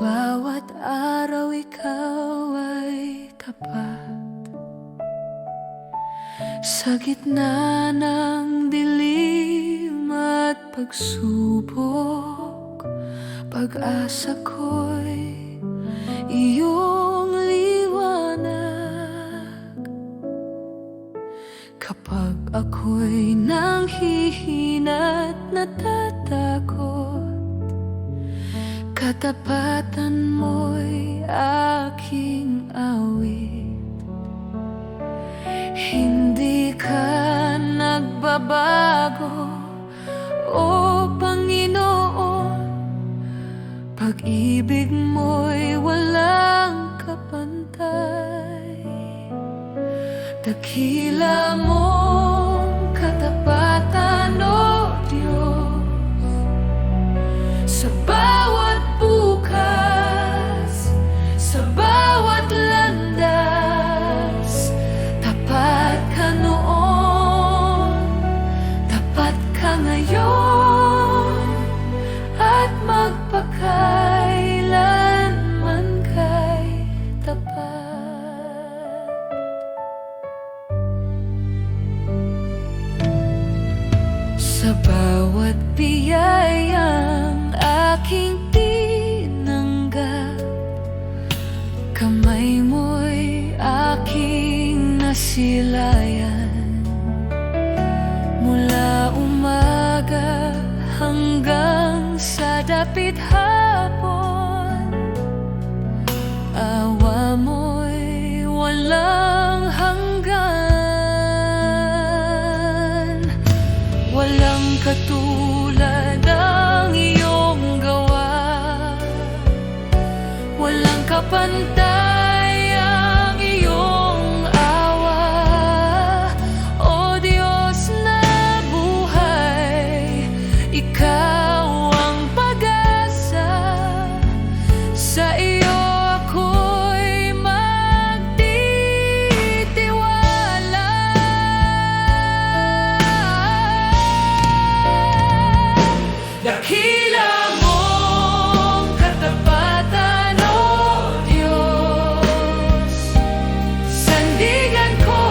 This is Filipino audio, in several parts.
bawat araw ikaw ay tapat. Sa gitna ng dilim at pagsubok, pag-asa ko'y iyong liwanag. Kapag ako'y nanghihina't natatakot, katapatan mo'y aking awit. Hindi ka nagbabago, o Panginoon. Pag-ibig mo'y walang kapantay. Dakila mong katapatan, o Diyos. Sa bawat bukas, sa bawat landas, tapat ka noon, tapat ka ngayon, at magpakailanman kay tapat. Sa bawat biyayang aking tinanggap, kamay mo'y aking nasilayan. Mula umaga hanggang sa dapit hapon, awa mo'y walang hanggan. Walang katulad ang iyong gawa, walang kapantay ang iyong awa. O Diyos na buhay, ikaw ang pag-asa. Sa iyo ako'y magtitiwala. Dakila mong katapatan, o Diyos. Sandigan ko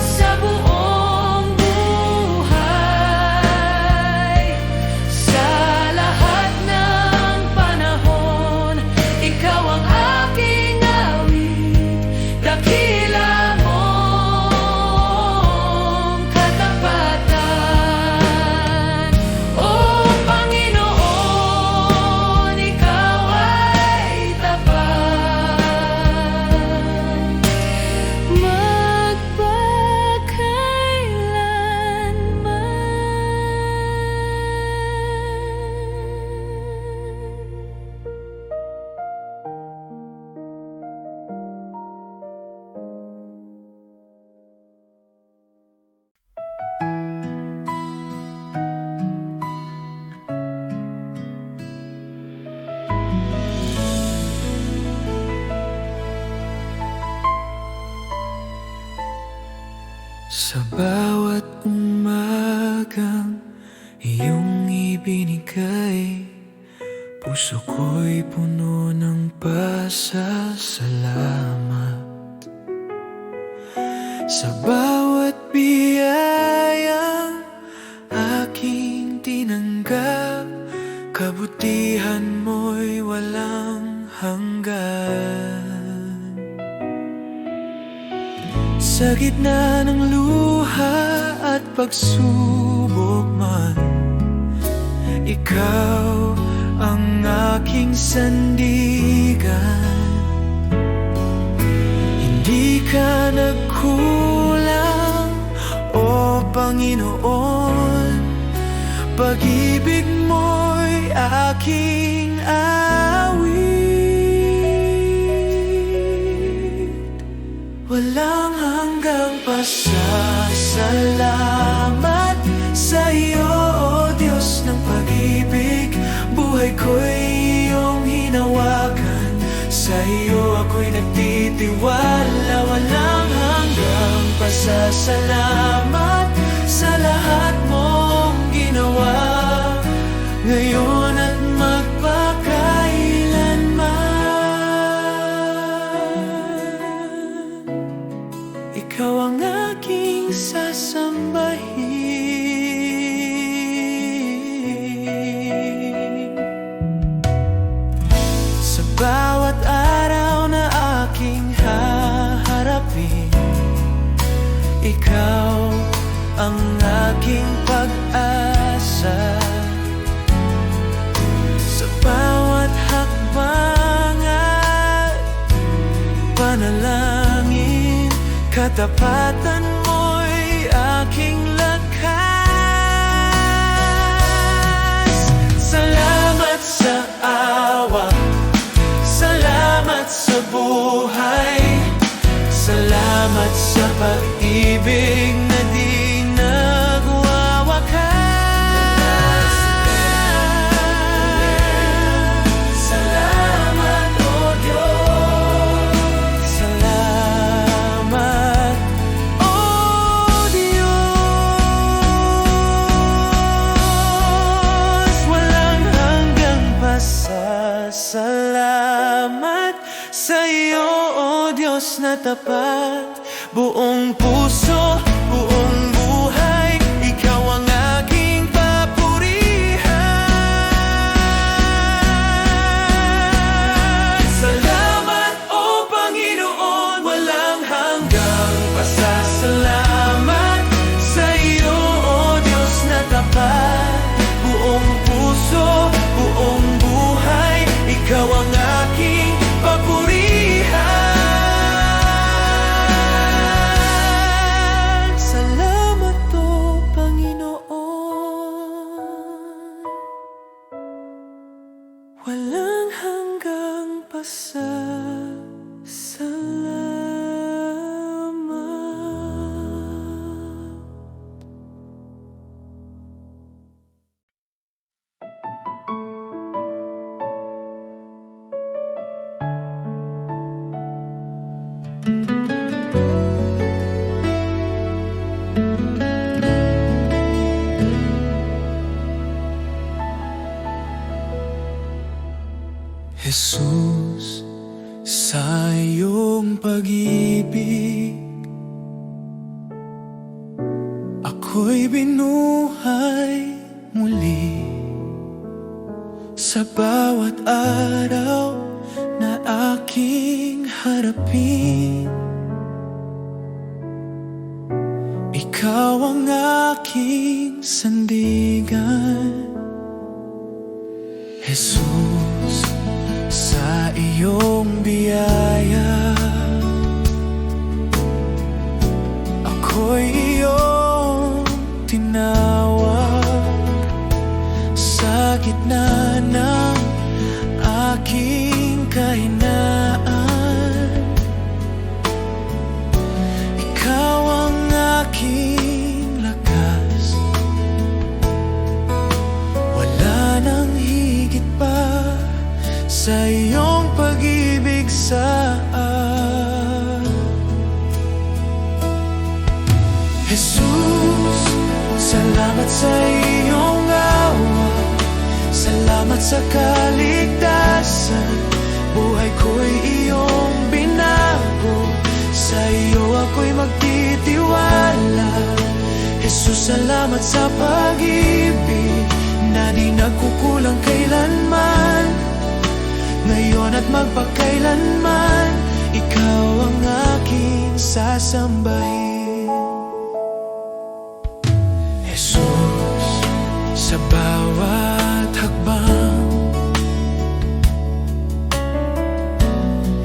sa buong buhay. Sa lahat ng panahon, ikaw ang aking awit. Dakila mong katapatan, o Panginoon, ikaw ay tapat. Magpakailanman. Sa bawat umagang iyong ibinigay, puso ko'y puno ng pasasalamat. Sa bawat biyayang aking tinanggap, kabutihan mo'y walang hanggan. Sa gitna ng luha at pagsubok man, ikaw ang aking sandigan. Hindi ka nagkulang, o Panginoon. Pag-ibig mo'y aking awit. Walang hanggang pasasalamat sa iyo, o Diyos ng pag-ibig. Buhay ko'y iyong hinawakan, sa iyo ako'y nagtitiwala. Walang hanggang pasasalamat sa lahat mong ginawa, ngayon at magpakailanman. sasambahin. Sa bawat araw na aking haharapin, ikaw ang aking pag-asa. Sa bawat hakbang at panalangin, katapatan mo'y aking lakas. Salamat sa awa, salamat sa buhay, salamat sa pag-ibig na di nagwawakas. Salamat, O Diyos. Salamat, O Diyos. Walang hanggang pasasalamat sa iyo, O Diyos na tapat. Buong puso, buong buhay, ikaw ang aking papurihan. Salamat, O Panginoon, walang hanggang pasasalamat sa iyo, O Diyos na tapat. Buong puso, buong buhay, ikaw ang aking papurihan. Walang hanggang pasasalamat. Jesus, sa iyong pag-ibig, ako'y binuhay muli. Sa bawat araw na aking harapin, ikaw ang aking sandigan. Jesus, sa iyong biyaya, ako'y iyong tinawag. Sa gitna ng aking kahinaan, ikaw ang aking lakas. Wala nang higit pa sa iyong pag-ibig sa Jesus, salamat sa iyong awa, salamat sa kaligtasan. Buhay ko'y iyong binago, sa iyo ako'y magtitiwala. Jesus, salamat sa pag-ibig na di nagkukulang kailanman. Ngayon at magpakailanman, ikaw ang aking sasambahin. Jesus, sa bawat hakbang,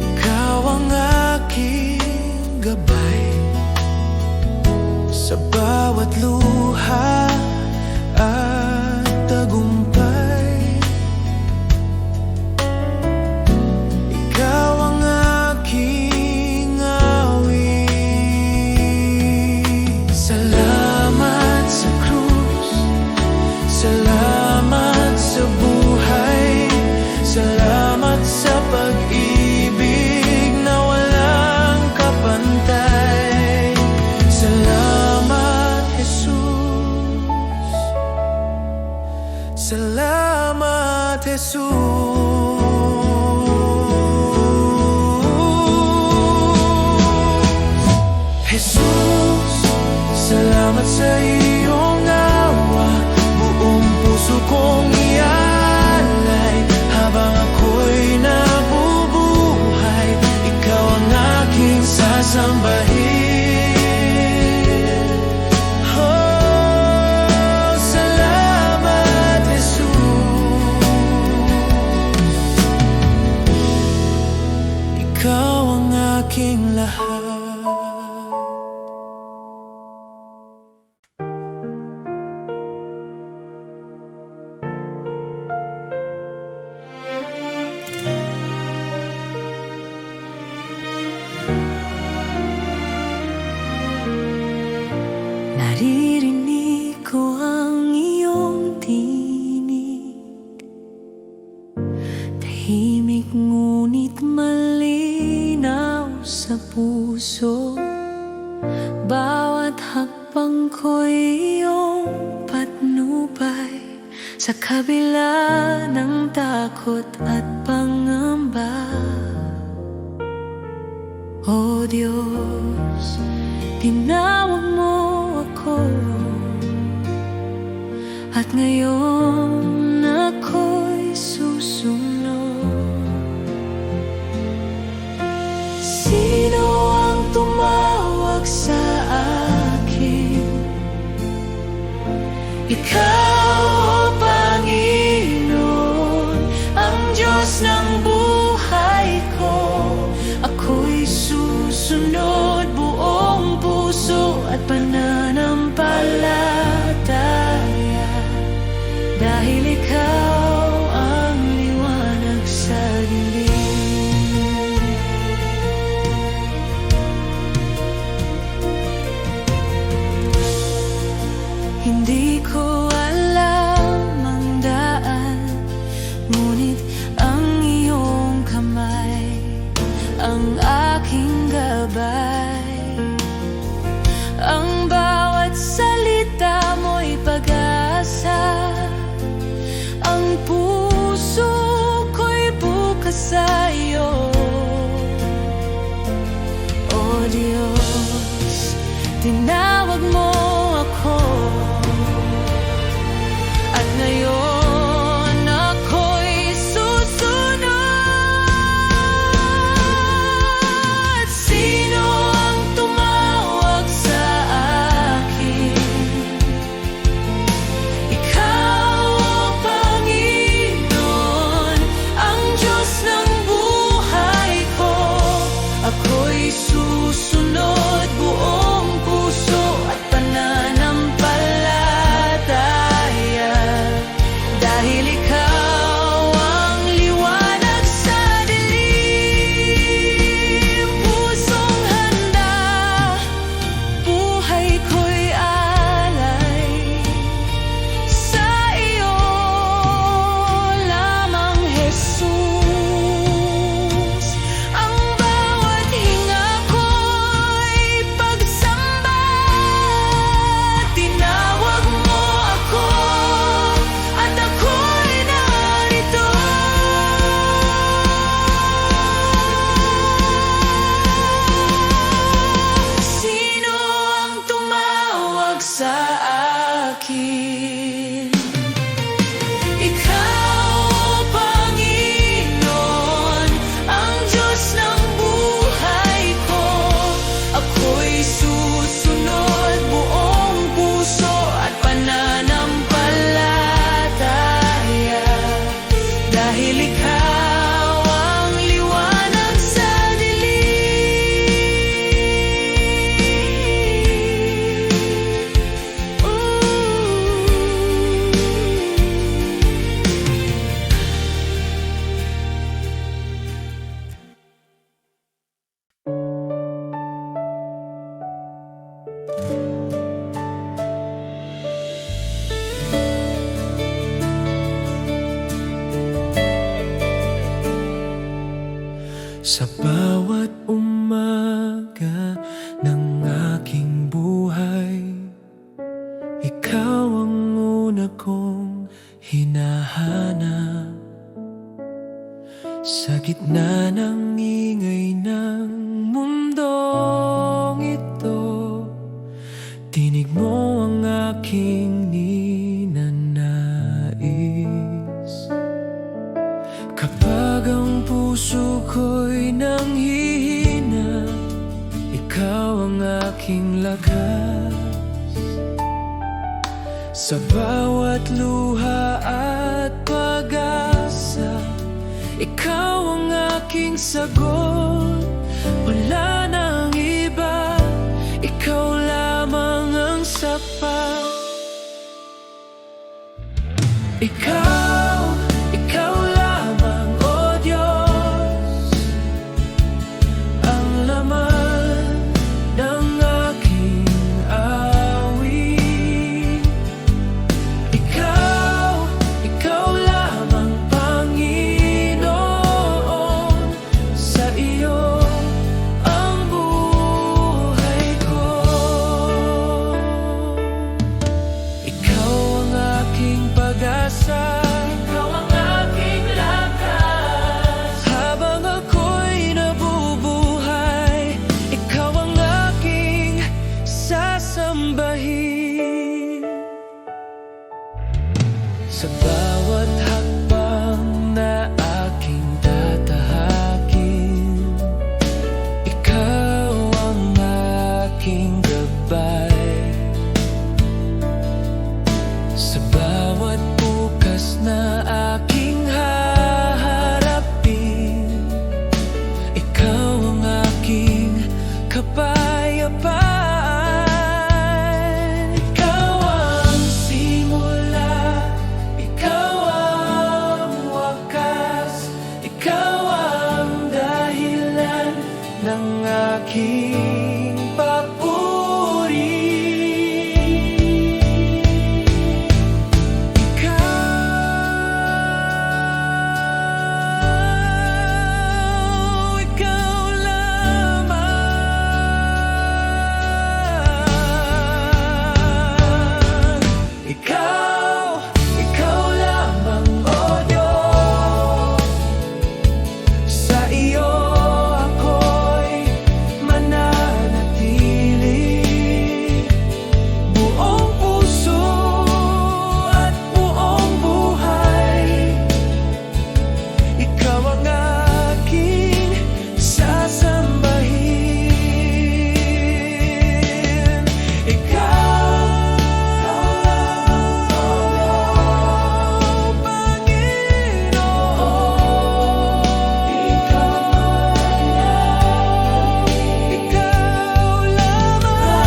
ikaw ang aking gabay. Sa bawat luha at tagumpay, ikaw ang aking awit. sambahin. Oh, salamat, Jesus. Ikaw ang aking lahat. Naririnig ko ang iyong tinig, tahimik ngunit malinaw sa puso. Bawat hakbang ko'y iyong patnubay, sa kabila ng takot at pangamba. O Diyos, tinawag mo ako, at ngayon ako'y susunod. Sino ang tumawag sa akin? Ikaw, o Panginoon, ang Diyos ng buhay ko. Ako'y susunod buong puso at pananampalataya, dahil ikaw ang liwanag sa dilim. Hindi ko alam ang daan, ngunit ang iyong kamay ang aking gabay. Ang bawat salita mo'y pag-asa, ang puso ko'y bukas sa iyo. O Diyos, tinawag mo ako, at ngayon ako'y susunod. Sino ang tumawag sa akin? Ikaw, o Panginoon, ang Diyos ng buhay ko. Ako'y susunod buong puso at pananampalataya, dahil ikaw ang liwanag sa dilim. Pusong handa, buhay ko'y alay sa iyo lamang, Jesus. Ang bawat hinga ko aking lakas. Sa bawat luha at pag-asa, ikaw ang aking sagot. Wala nang iba, ikaw lamang ang sapat. Ikaw lamang, O Diyos, ang laman ng aking awit. Ikaw lamang, Panginoon, sa iyo ang buhay ko. Ikaw ang aking pag-asa, ikaw ang aking lakas. Habang ako'y nabubuhay, ikaw ang aking sasambahin. Sa bawat hakbang na aking tatahakin, ikaw ang aking gabay. Sa bawat bukas na aking haharapin, ikaw ang aking kapayapaan. Ikaw ang simula, ikaw ang wakas, ikaw ang dahilan ng aking papuri. Ikaw lamang. Ikaw lamang, O Diyos. Sa iyo ako'y mananatili. Buong puso at buong buhay, ikaw ang aking sasambahin. Ikaw lamang, Panginoon. Ikaw lamang,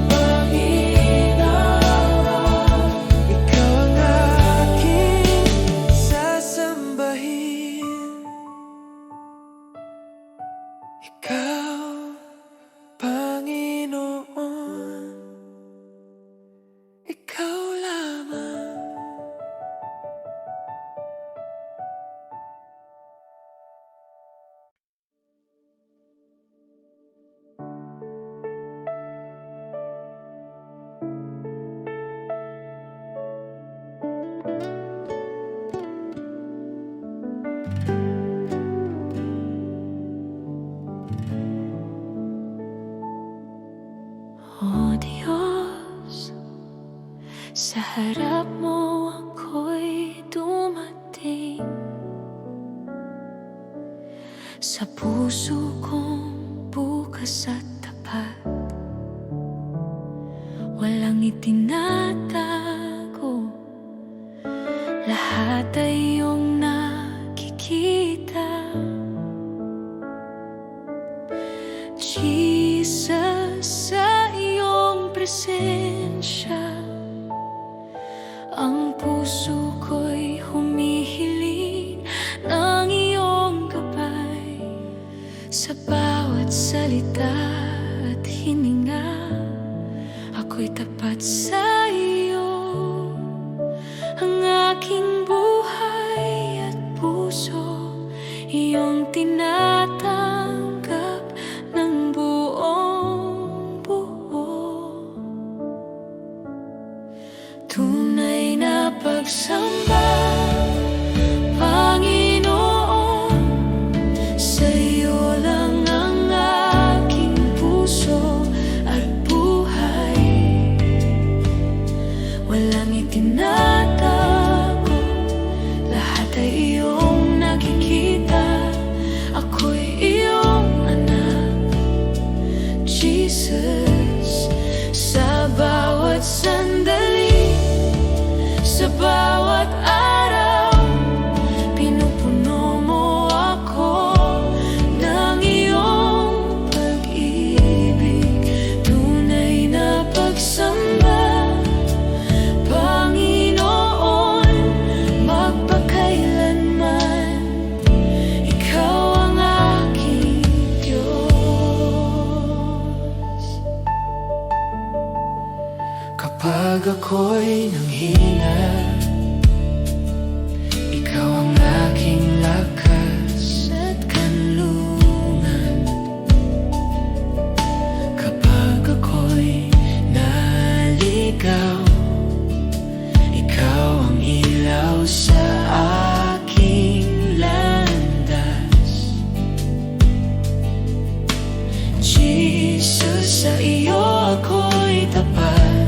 Panginoon. Ikaw ang aking sasambahin. Ikaw, Panginoon, ikaw lamang. O Diyos, sa harap mo ako'y dumating. Sa puso kong bukas at tapat, walang itinatago, lahat ay iyong nakikita. Jesus, sa iyong presensya, ang puso ko'y humihiling ng iyong gabay. Sa bawat salita at hininga, ako'y tapat sa iyo. Ang aking buhay at puso, iyong tinatanggap ng buong buo. Tunay na pagsamba, Panginoon, sa iyo lang ang aking puso at buhay. Walang itinatago, lahat ay iyong nakikita. Ako'y iyong anak, ako'y nanghina, ikaw ang aking lakas at kanlungan. kapag ako'y naligaw. Ikaw ang ilaw sa aking landas. Jesus, sa iyo ako'y tapat.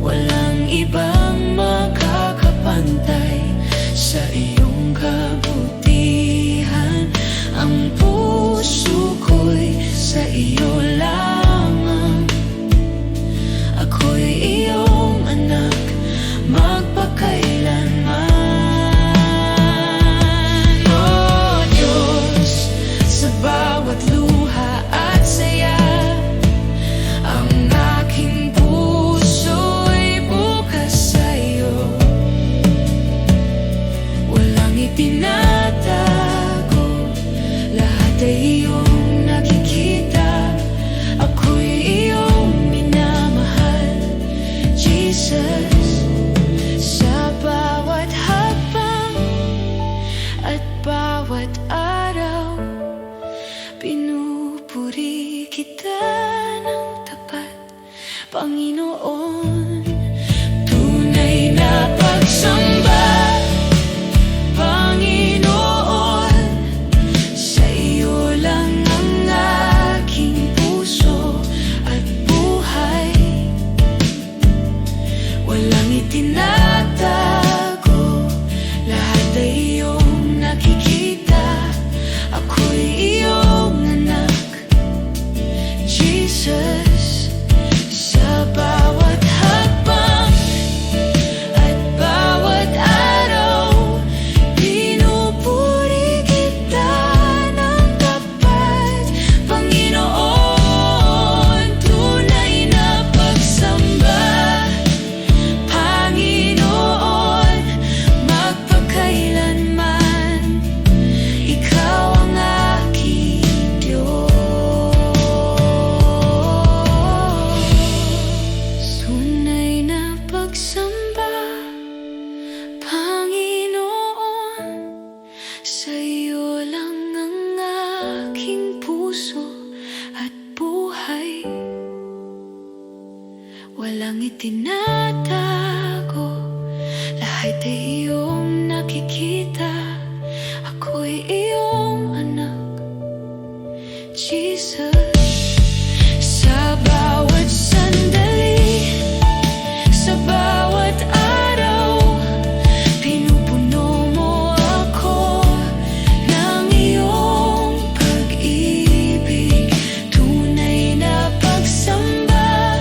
Walang ibang makakapantay sa iyong kabutihan. Ang puso ko'y sa iyo lamang. Ako'y iyong anak, magpakailanman. Oh Diyos, sa bawat luha at saya, ang aking puso'y bukas sa iyo. Walang itinatago, lahat ay iyong nakikita. Ako'y iyong minamahal, Jesus. Sa bawat hakbang at bawat araw, pinupuri kita ng tapat, Panginoon. Tunay na pagsamba, Panginoon, sa iyo lang ang aking puso at buhay. Walang itinatago, lahat ay iyong nakikita. Ako'y iyong anak, Jesus. Sa bawat hakbang at bawat araw, pinupuri kita ng tapat, Panginoon. Tunay na pagsamba, Panginoon, magpakailanman. Ikaw ang aking Diyos. Tunay na pagsamba, Panginoon, sa iyo lang ang aking puso at buhay. Walang itinatago, lahat ay iyong nakikita. Ako'y iyong anak, Jesus. Sa bawat sandali, sa bawat araw, pinupuno mo ako ng iyong pag-ibig. Tunay na pagsamba,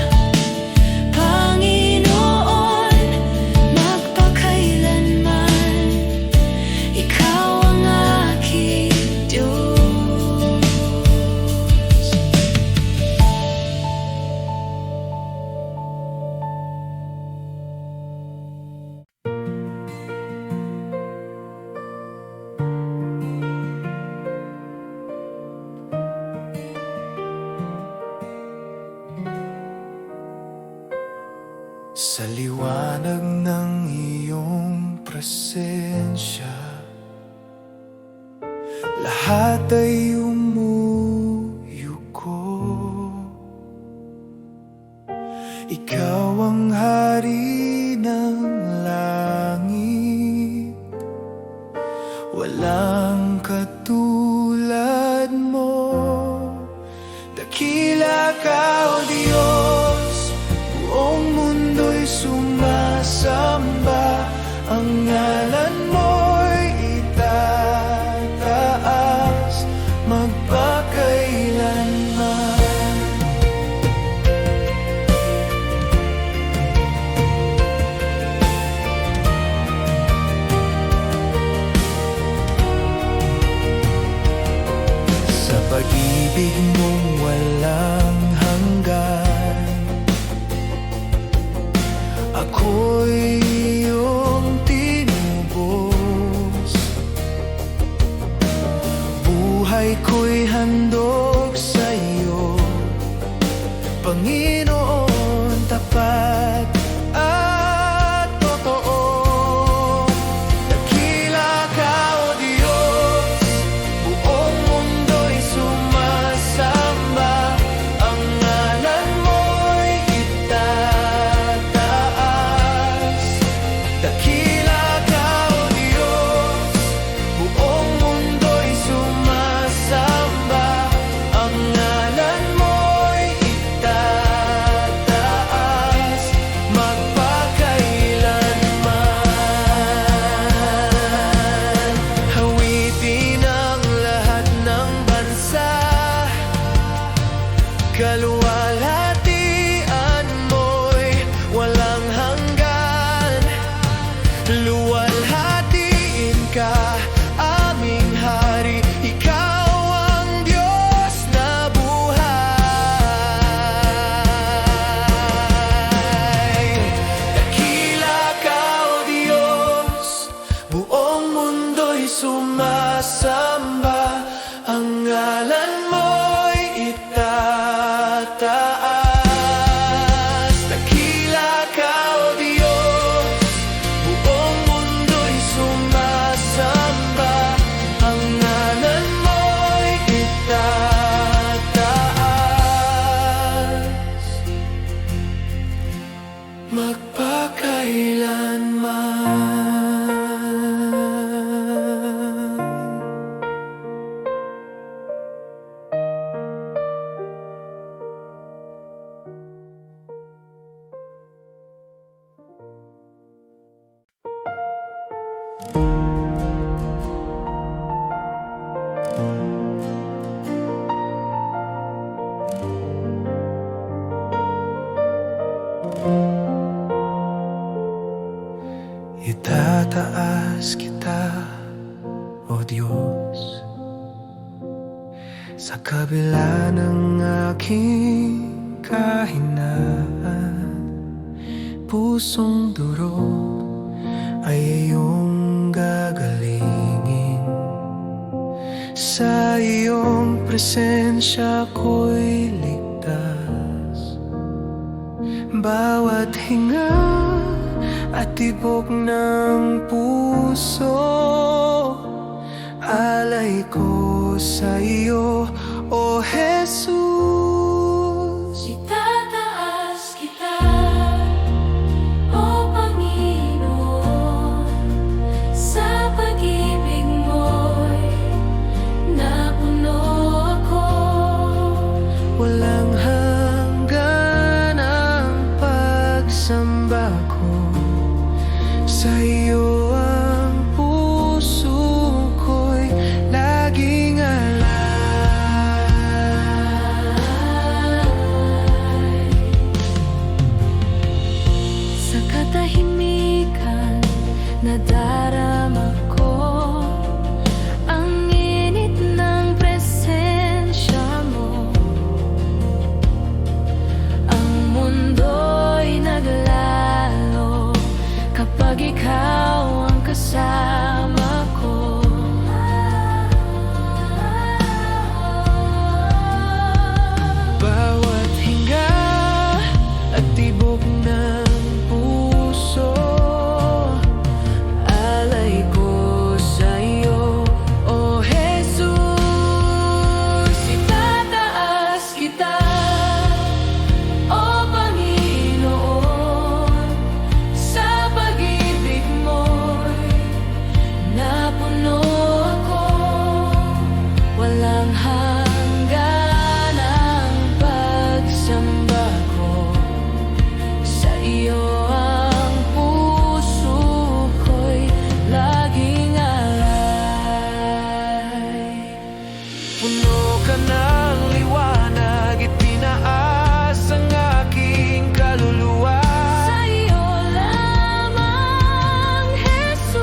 Panginoon, magpakailanman. Ikaw ang aking Diyos. Sa liwanag ng iyong presensya, lahat ay umuyuko. Ikaw ang hari ng langit, walang katulad mo. Dakila ka, O Diyos, buong mundo'y sumasamba. Ang ngalan mo'y itataas magpakailanman. Sa pag-ibig mong walang hanggan, ako'y iyong tinubos. Buhay ko'y handog sa iyo, Panginoon. tapat at totoo. Dakila ka, O Diyos, buong mundo'y sumasamba. Ang ngalan mo'y itataas. Dakila ka, O Diyos, buong mundo'y sumasamba. Ang ngalan mo'y itataas magpakailanman. Hawitin ang lahat ng bansa, kaluwalhatian mo'y walang hanggan. Luwalhatiin ka, aming hari, ikaw ang Diyos na buhay. Dakila ka, O Diyos, buong mundo'y sumasamba. Ang ngalan mo'y itataas. Dakila ka, O Diyos, buong mundo'y sumasamba. Ang ngalan mo'y itataas magpakailanman. Itataas kita, O Diyos, sa kabila ng aking kahinaan. Pusong durog ay iyong gagalingin. Sa iyong presensya ko'y ligtas. Bawat hinga at tibok ng puso, alay ko sa iyo, O Jesus. Itataas kita, O Panginoon, sa pag-ibig mo'y napuno ako. Walang hanggan ang pagsamba ko. Sa iyo ang puso ko'y laging alay. Sa katahimikan nadarama ko ang init ng presensya mo. Ang mundo'y naglalo kapag ikaw ang kasama ko. Bawat hinga at tibok ng puso, alay ko sa iyo, O Jesus. Itataas kita, O Panginoon, sa pag-ibig mo'y napuno ako. Walang hanggan ang pagsamba ko. Sa iyo ang puso ko'y laging alay. Puno ka ng liwanag, itinaas ang aking kaluluwa. Sa iyo lamang, Jesus,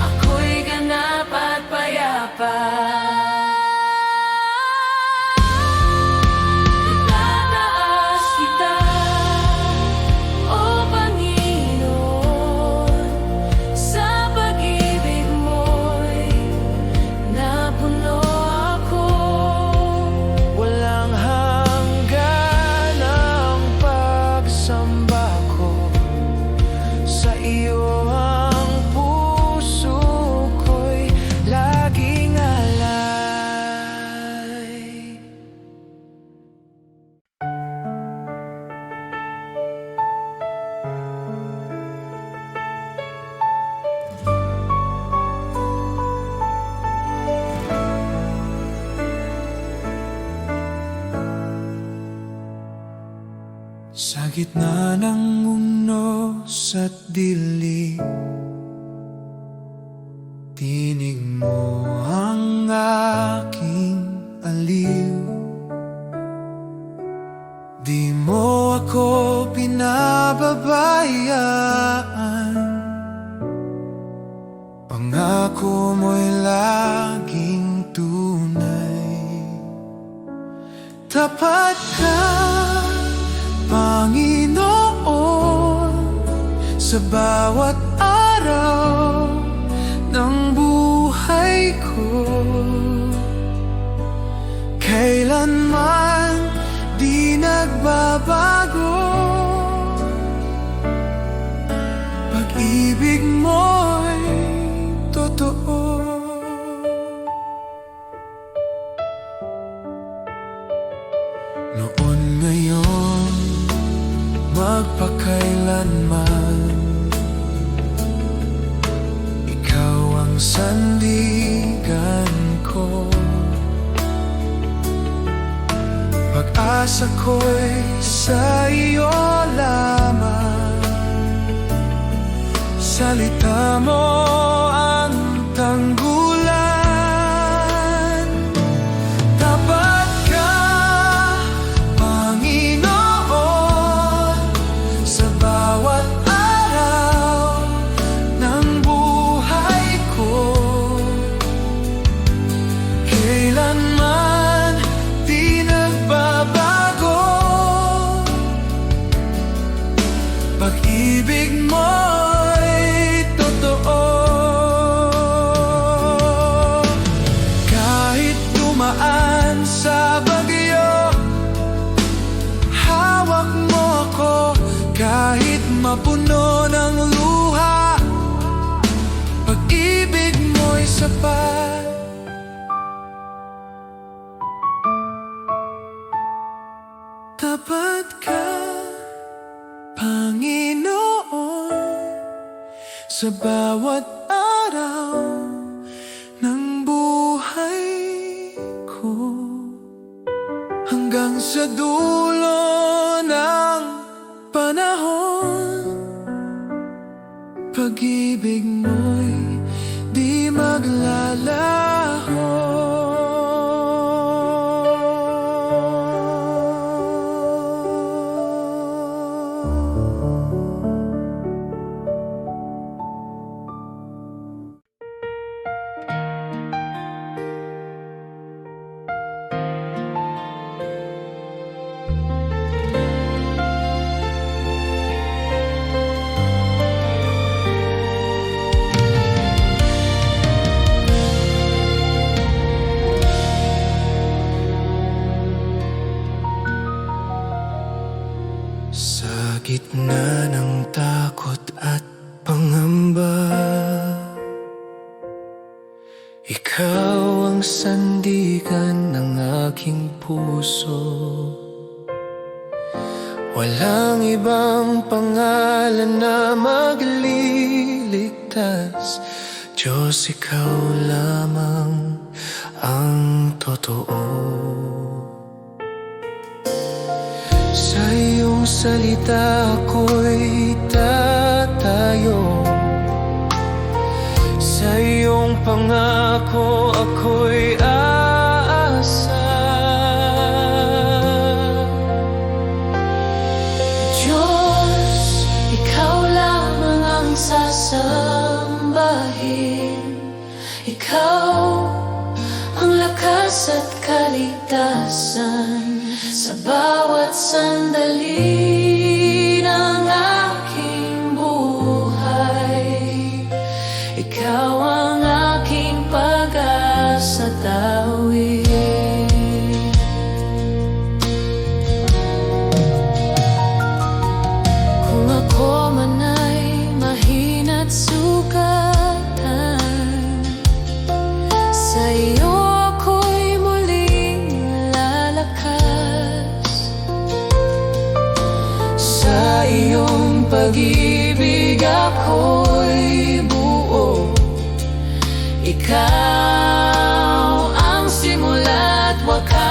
ako'y ganap at payapa. Itataas kita, O Panginoon, sa pag-ibig mo'y napuno ako. gitna ng unos at dilim, tinig mo ang aking aliw. Di mo ako pinababayaan, pangako mo'y laging tunay. Tapat ka, Panginoon, sa bawat araw ng buhay ko. Kailanman di nagbabago, pag-ibig mo'y totoo. Noon, ngayon, magpakailanman, ikaw ang sandigan ko. Pag-asa ko'y sa iyo lamang, salita mo ang tanggulan. Tapat ka, Panginoon, sa bawat araw ng buhay ko. Kailanman di nagbabago, pag-ibig mo'y totoo. Kahit dumaan sa bagyo, hawak mo ako. Kahit mapuno ng luha, pag-ibig mo'y sapat. Tapat ka, Panginoon, sa bawat araw ng buhay ko. Hanggang sa dulo ng panahon, pag-ibig mo'y di maglalaho. Sa gitna ng takot at pangamba, ikaw ang sandigan ng aking puso. Walang ibang pangalan na magliligtas, Diyos, ikaw lamang ang totoo. Sa iyong salita ako'y tatayo, sa iyong pangako ako'y aasa. Diyos, ikaw lamang ang sasambahin. Ikaw ang lakas at kaligtasan sa bawat sandali ng aking buhay. Ikaw ang aking pag-asa tawid. Kung ako man ay mahina't sugatan, sa iyo ako'y muling lalakas. Sa iyong pag-ibig ako'y buo. Ikaw ang simula't wakas.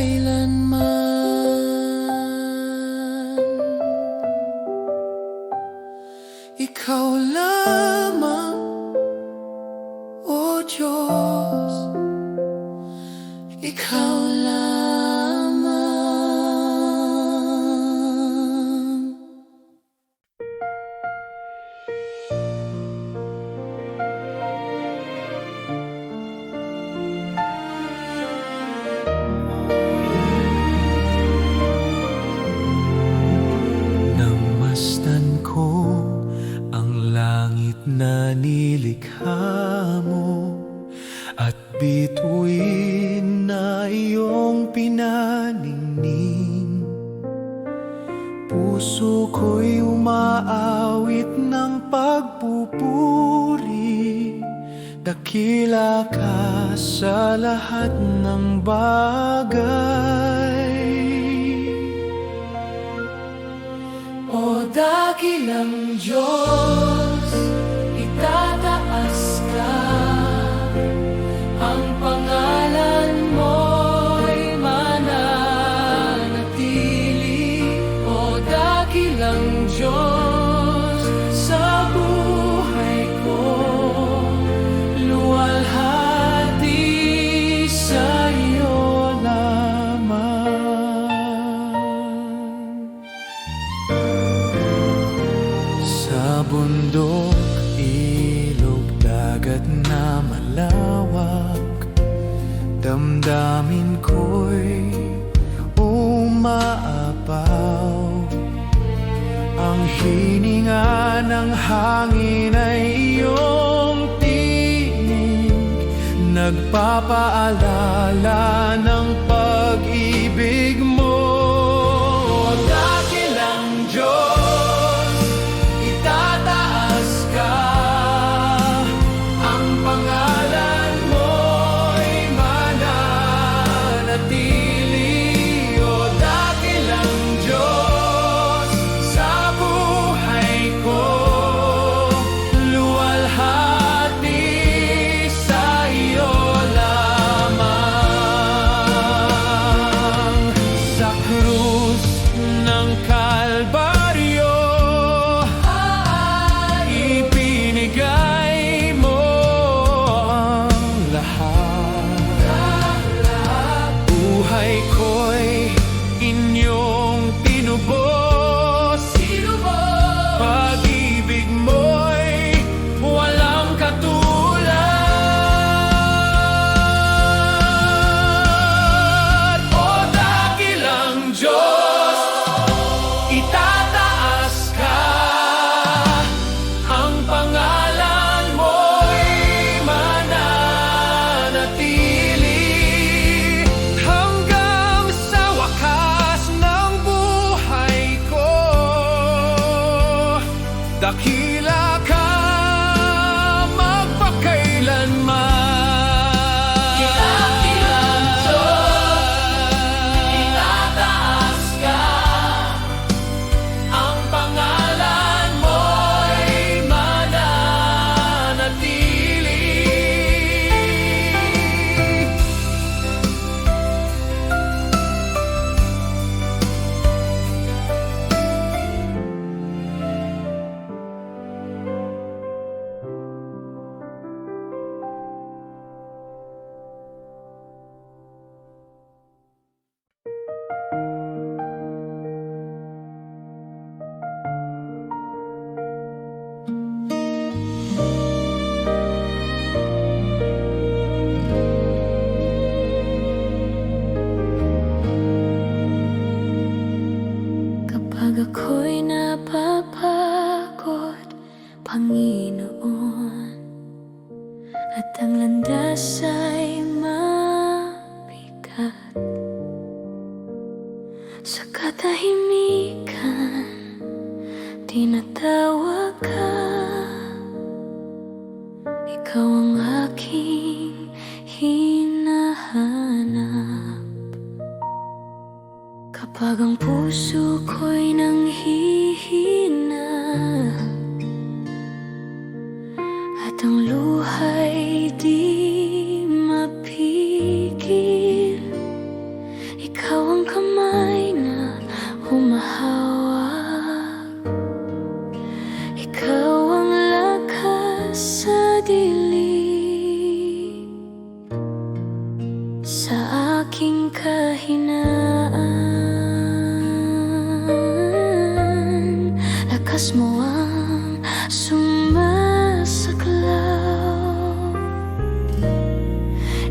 magpakailanman. Ikaw lamang, O Diyos, ikaw lamang. Namasdan ko ang langit na nilikha mo, at bituin na iyong pinaningning. Puso ko'y umaawit ng pagpupuri, dakila ka sa lahat ng bagay. O dakilang Diyos, itataas ka. Ang pangalan mo'y mananatili. O dakilang Diyos, sa buhay ko luwalhati sa iyo lamang. Sa bundok, ilog, dagat na malawak, damdamin ko'y umaapaw. Ang hininga ng hangin ay iyong tinig, nagpapaalala ng pag-ibig mo. O dakilang Diyos, itataas ka. Ang pangalan mo'y mananatili. O dakilang Diyos, sa buhay ko luwalhati sa iyo lamang. Sa krus ng Kalbaryo, ibinigay mo ang lahat. Buhay ko'y inyong tinubos, pag-ibig mo'y walang katulad. O dakilang Diyos, itataas ka. Ang pangalan mo'y mananatili hanggang sa wakas ng buhay ko. Dakila ka magpakailanman. Dakilang Diyos, itataas ka. Ang pangalan mo'y mananatili. Kapag ako'y napapagod, Panginoon, at ang landas ay mabigat, sa katahimikan tinatawag ka. Ikaw ang aking hinahanap. Kapag ang puso ko'y nanghihina at ang luha'y di mapigil, aking kahinaan. Lakas mo ang sumasaklaw.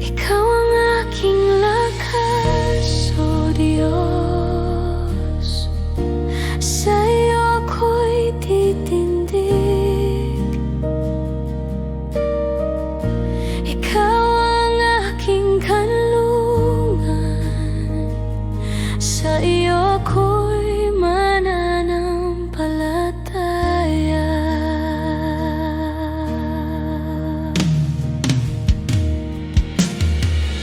Ikaw ang aking lakas, O Diyos. Sa'yo ako'y titindig. Ikaw ang aking kanlungan. Sa iyo ako'y mananampalataya.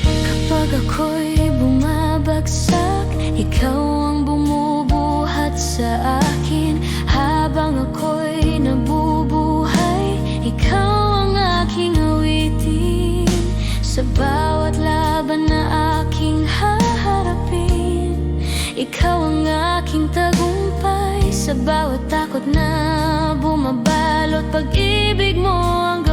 Kapag ako'y bumabagsak, ikaw ang bumubuhat sa akin. Habang ako'y nabubuhay, ikaw ang aking awitin. Sa bawat laban na aking haharapin, ikaw ang aking tagumpay. Sa bawat takot na bumabalot, pag-ibig mo ang